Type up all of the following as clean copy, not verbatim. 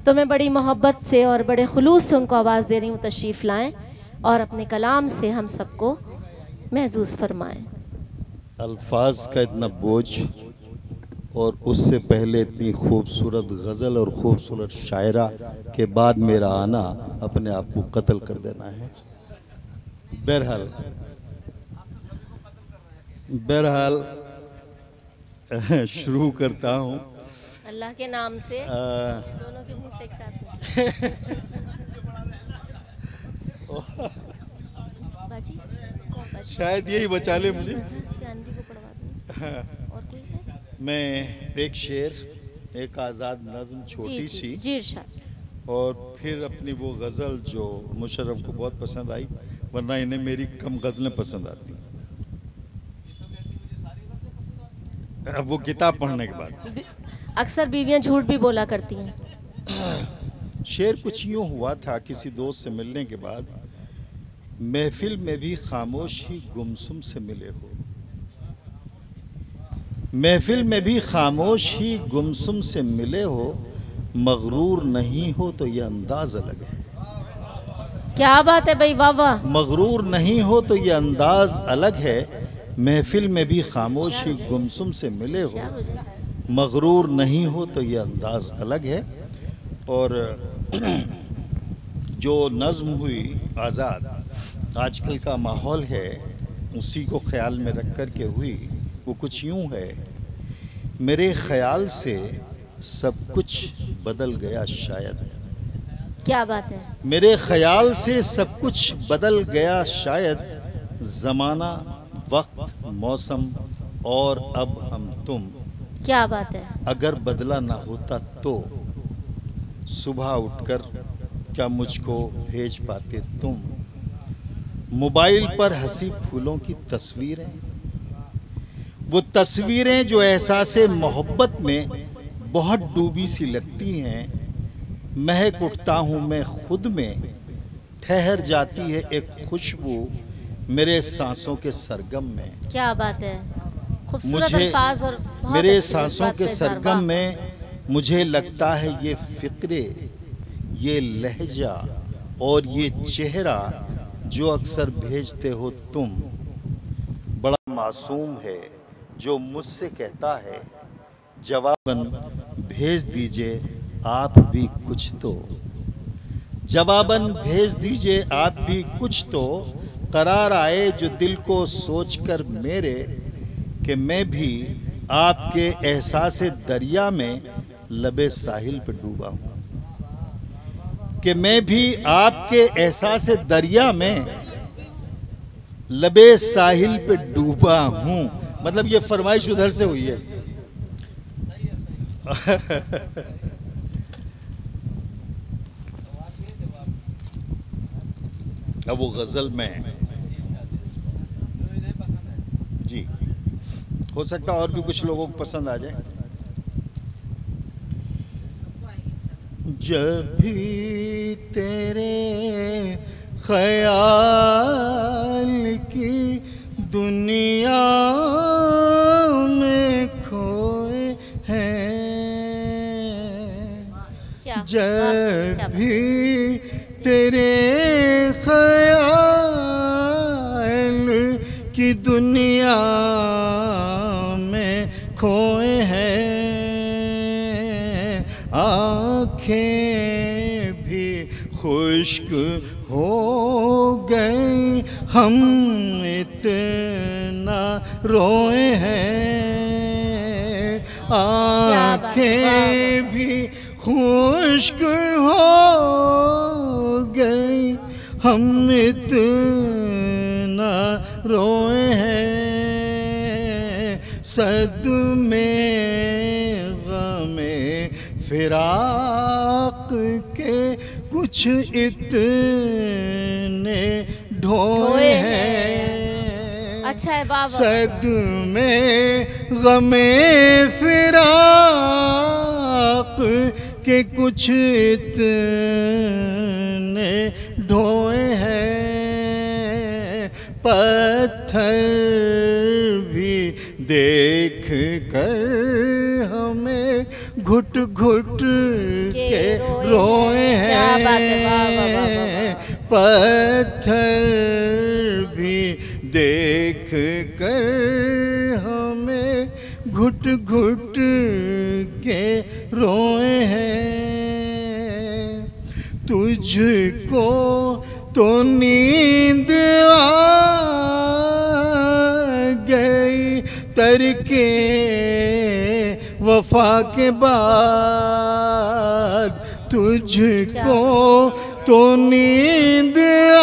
तो मैं बड़ी मोहब्बत से और बड़े खुलूस से उनको आवाज़ दे रही हूँ, तशरीफ़ लाएं और अपने कलाम से हम सबको महसूस फरमाएं। अल्फाज का इतना बोझ और उससे पहले इतनी खूबसूरत गज़ल और खूबसूरत शायरा के बाद मेरा आना अपने आप को कत्ल कर देना है। बहरहाल शुरू करता हूँ अल्लाह के नाम से। दोनों के मुंह से एक साथ बाजी, शायद यही बचा ले मुझे। और कोई है? मैं एक शेर, एक आज़ाद नज़्म छोटी सी जी इरशाद। और फिर अपनी वो गज़ल जो मुशर्रफ को बहुत पसंद आई, वरना इन्हें मेरी कम गज़लें पसंद आती। अब वो किताब पढ़ने के बाद अक्सर बीवियां झूठ भी बोला करती हैं। शेर कुछ यूँ हुआ था, किसी दोस्त से मिलने के बाद महफिल में भी खामोश ही गुमसुम से मिले हो, महफिल में भी खामोश ही गुमसुम से मिले हो, मगरूर नहीं हो तो ये अंदाज अलग है। क्या बात है भाई, वाह वाह। मगरूर नहीं हो तो ये अंदाज अलग है, महफिल में भी खामोश ही गुमसुम से मिले हो, मगरूर नहीं हो तो ये अंदाज अलग है। और जो नज़्म हुई आज़ाद, आजकल का माहौल है उसी को ख्याल में रख कर के हुई। वो कुछ यूँ है, मेरे ख्याल से सब कुछ बदल गया शायद। क्या बात है। मेरे ख्याल से सब कुछ बदल गया शायद, ज़माना, वक्त, मौसम और अब हम तुम। क्या बात है। अगर बदला ना होता तो सुबह उठकर क्या मुझको भेज पाते तुम। मोबाइल पर हंसी फूलों की तस्वीरें, वो तस्वीरें जो एहसासे मोहब्बत में बहुत डूबी सी लगती हैं। महक उठता हूँ मैं खुद में, ठहर जाती है एक खुशबू मेरे सांसों के सरगम में। क्या बात है, खूबसूरत अल्फाज और मेरे सांसों के सरगम में मुझे लगता है ये फिक्रे, ये लहजा और ये चेहरा जो अक्सर भेजते हो तुम। बड़ा मासूम है जो मुझसे कहता है, जवाबन भेज दीजिए आप भी कुछ तो। जवाबन भेज दीजिए आप भी कुछ तो, करार आए जो दिल को सोचकर मेरे, कि मैं भी आपके एहसासे दरिया में लबे साहिल पे डूबा हूँ। कि मैं भी आपके एहसासे दरिया में लबे साहिल पे डूबा हूँ। मतलब ये फरमाइश उधर से हुई है। अब वो गज़ल में जी हो सकता और भी कुछ लोगों को पसंद आ जाए। जब भी तेरे ख्याल की दुनिया में खोए हैं, जब भी तेरे ख्याल की दुनिया में खोए हैं, आँखें भी खुश्क हो गई, हम इतना रोए हैं। आँखें भी खुश्क हो गई, हम इतना रोए हैं। सदमे गमे फिराक के कुछ इतने ढोए हैं। अच्छा है बाबा। सदमे गमे फिराक के कुछ इतने ढोए हैं। पत्थर भी देख कर हमें घुट घुट के रोए हैं। पत्थर भी देख कर हमें घुट घुट के रोए हैं। तुझको तो नींद आ गई तरके वफा के बाद। तुझको तो नींद आ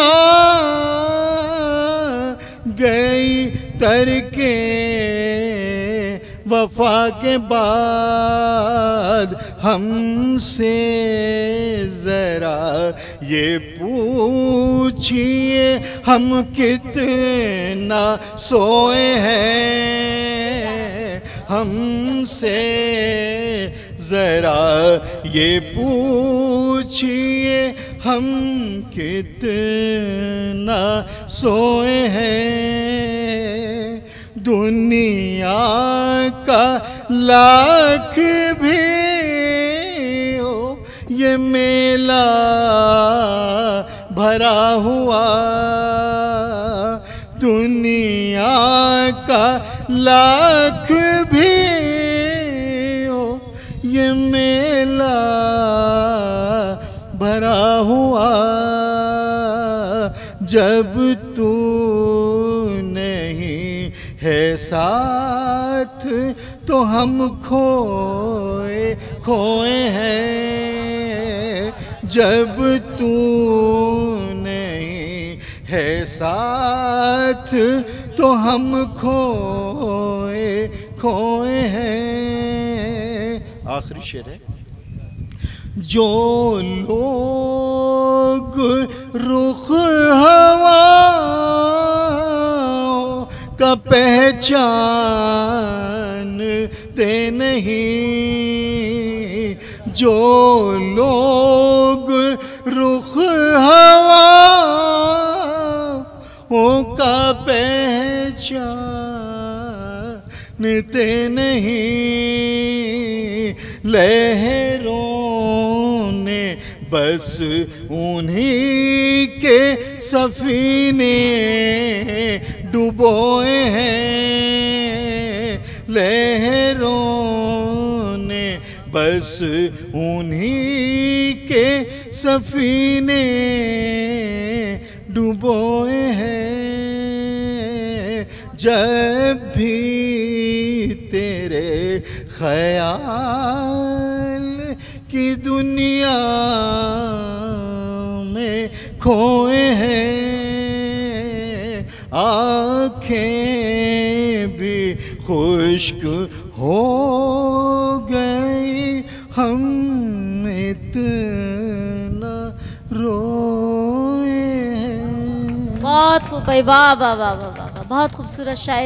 गई तरके वफा के बाद। हमसे जरा ये पूछिए हम कितना सोए हैं। हमसे जरा ये पूछिए हम कितना सोए हैं। दुनिया का लाख भी हो ये मेला भरा हुआ। दुनिया का लाख भी हो ये मेला भरा हुआ। जब तू नहीं है साथ तो हम खोए खोए हैं। जब तू नहीं है साथ तो हम खोए खोए हैं। आखिरी शेर है। जो लोग रुख हवा का पहचानते नहीं। जो लोग रुख हवा का पहचानते नहीं। लहरों ने बस उन्हीं के सफीने डुबोए हैं। लहरों ने बस उन्हीं के सफीने डुबोए हैं। जब भी तेरे ख्याल की दुनिया में खोए हैं। आँखें भी खुश्क हो गई हम इतना रोए हैं। बहुत खूब भाई, वाह वाह वाह वाह वाह, बहुत खूबसूरत शायरी।